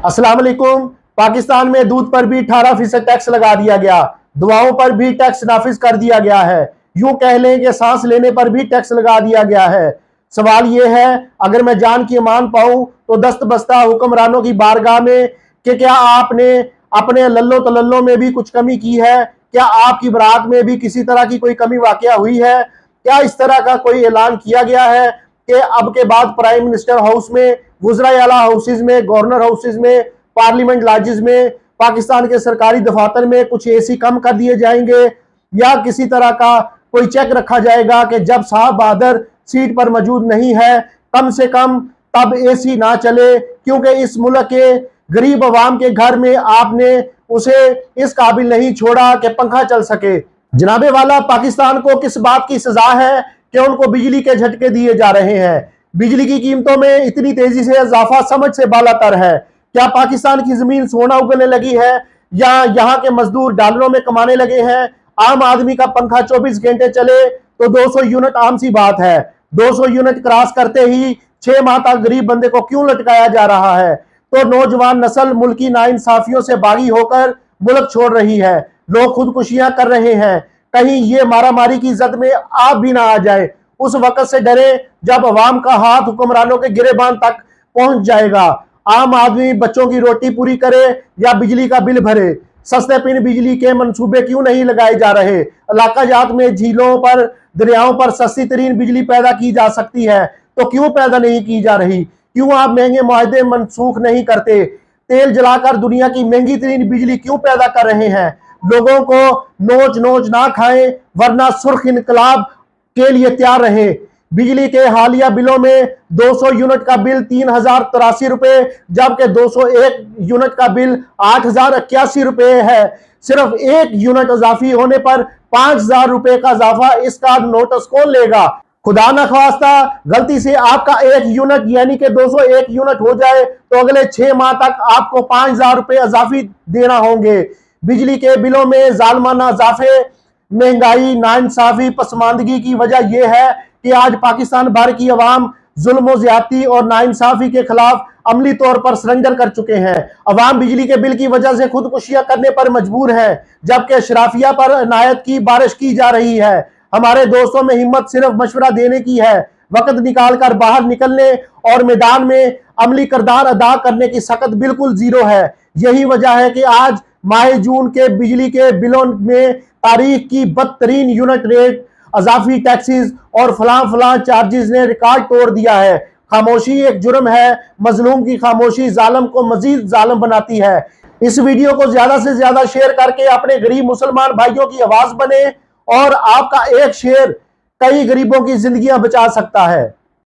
अस्सलाम वालेकुम। पाकिस्तान में दूध पर भी 18% टैक्स लगा दिया गया, दवाओं पर भी टैक्स नाफिज कर दिया गया है, यूं कह लें कि सांस लेने पर भी टैक्स लगा दिया गया है। सवाल यह है, अगर मैं जान की मान पाऊं तो दस्त बस्ता हुक्मरानों की बारगाह में कि क्या आपने अपने लल्लो तलल्लो में भी कुछ कमी की है? क्या आपकी बरात में भी किसी तरह की कोई कमी वाकया हुई है? क्या इस तरह का कोई ऐलान किया गया है कि अब के बाद प्राइम मिनिस्टर हाउस में, वुज़रा आला हाउसेज में, गवर्नर हाउसेज में, पार्लियामेंट लॉजेस में, पाकिस्तान के सरकारी दफातर में कुछ एसी कम कर दिए जाएंगे, या किसी तरह का कोई चेक रखा जाएगा कि जब साहब बहादुर सीट पर मौजूद नहीं है कम से कम तब एसी ना चले, क्योंकि इस मुल्क के गरीब अवाम के घर में आपने उसे इस काबिल नहीं छोड़ा कि पंखा चल सके। जनाबे वाला, पाकिस्तान को किस बात की सजा है कि उनको बिजली के झटके दिए जा रहे हैं? बिजली की कीमतों में इतनी तेजी से इजाफा समझ से बालातर है। क्या पाकिस्तान की जमीन सोना उगने लगी है, या यहाँ के मजदूर डॉलरों में कमाने लगे हैं? आम आदमी का पंखा 24 घंटे चले तो 200 यूनिट आम सी बात है। 200 यूनिट क्रॉस करते ही 6 माह तक गरीब बंदे को क्यों लटकाया जा रहा है? तो नौजवान नस्ल मुल्की नाइंसाफियों से बागी होकर मुल्क छोड़ रही है, लोग खुदकुशियां कर रहे हैं। कहीं ये मारामारी की जद में आप भी ना आ जाए, उस वक्त से डरे जब अवाम का हाथ हुक्मरानों के गिरेबान तक पहुंच जाएगा। आम आदमी बच्चों की रोटी पूरी करे या बिजली का बिल भरे? सस्ते पिन बिजली के मंसूबे क्यों नहीं लगाए जा रहे? इलाका जात में झीलों पर, दरियाओं पर सस्ती तरीन बिजली पैदा की जा सकती है तो क्यों पैदा नहीं की जा रही? क्यों आप महंगे मुआहदे मनसूख नहीं करते? तेल जलाकर दुनिया की महंगी तरीन बिजली क्यों पैदा कर रहे हैं? लोगों को नोच नोच ना खाएं, वरना सुर्ख इनकलाब के लिए तैयार रहे। बिजली के हालिया बिलों में 200 यूनिट का बिल 3083 रुपए, जबकि 201 यूनिट का बिल 8081 रुपए है। सिर्फ 1 यूनिट इजाफी होने पर 5000 रुपए का इजाफा, इसका नोटिस कौन लेगा? खुदा न खास्ता गलती से आपका 1 यूनिट यानी कि 201 यूनिट हो जाए तो अगले 6 माह तक आपको 5000 रुपए इजाफी देना होंगे। बिजली के बिलों में जालमाना इजाफे, महंगाई, नाइंसाफी, पसमानदगी की वजह यह है कि आज पाकिस्तान भर की अवाम जुल्म, ज्यादती और नाइंसाफी के खिलाफ अमली तौर पर सरेंडर कर चुके हैं। अवाम बिजली के बिल की वजह से खुदकुशियां करने पर मजबूर है, जबकि शराफिया पर इनायत की बारिश की जा रही है। हमारे दोस्तों में हिम्मत सिर्फ मशवरा देने की है, वक्त निकाल कर बाहर निकलने और मैदान में अमली किरदार अदा करने की सकत बिल्कुल जीरो है। यही वजह है कि आज माह जून के बिजली के बिलों में तारीख की बदतरीन यूनिट रेट, अजाफी टैक्सेस और फलां चार्जेस ने रिकॉर्ड तोड़ दिया है। खामोशी एक जुर्म है, मजलूम की खामोशी जालिम को मजीद जालिम बनाती है। इस वीडियो को ज्यादा से ज्यादा शेयर करके अपने गरीब मुसलमान भाइयों की आवाज बने, और आपका एक शेयर कई गरीबों की जिंदगियां बचा सकता है।